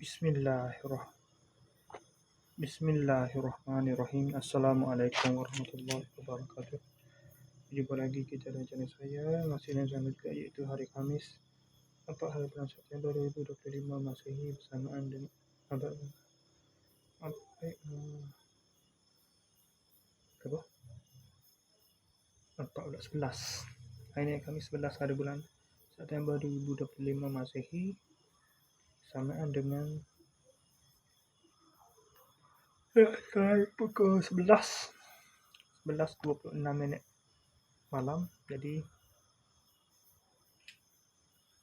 Bismillahirrahmanirrahim. Assalamualaikum warahmatullahi wabarakatuh. Jumpa lagi kita dengan channel saya, masih dengan channel juga, iaitu hari Khamis 4 hari bulan September 2025 Masehi, bersamaan dengan apa 11. Hari ini Khamis 11 hari bulan September 2025 Masehi, bersamaan dengan pukul 11.26 malam. Jadi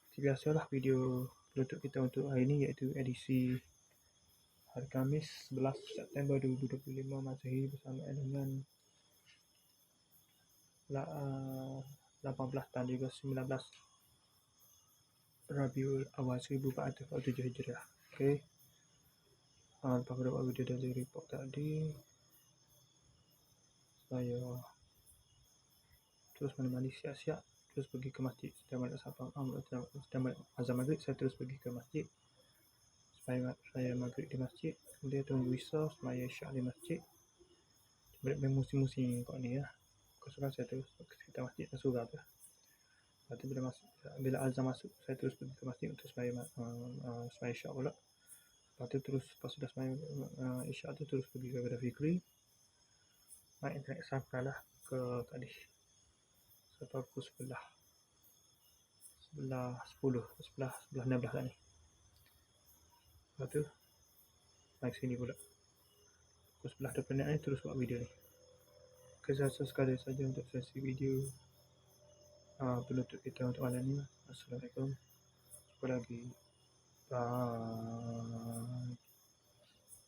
seperti biasalah, video penutup kita untuk hari ini iaitu edisi hari Khamis 11 September 2025 Masehi, bersamaan dengan 18 dan juga 19 Rabiul Awal 1447 Hijriah. Okey. Lepas aku buat video dari report tadi, saya terus mandi siap-siap, terus pergi ke masjid. Sedang balik azan maghrib, saya terus pergi ke masjid supaya saya maghrib di masjid, kemudian tunggu isya, semaya isyak di masjid. Balik musim-musim kat ni lah. Kesukaan saya terus ke sekitar masjid Nasura tu. Lepas tu bila azan masuk, saya terus pergi ke masjid untuk semaya isyak pula. Lepas tu terus, lepas sudah semaya isyak tu, terus pergi kepada Fikri. Naik internet sampailah ke tadi sampai pukul 11:10, 11:16 kat ni. Lepas tu naik sini pula pukul 11:20 ni, terus buat video ni. Okay, saya rasa sekali saja untuk sesi video penutup kita untuk malam ni. Assalamualaikum. Jumpa lagi. Bye.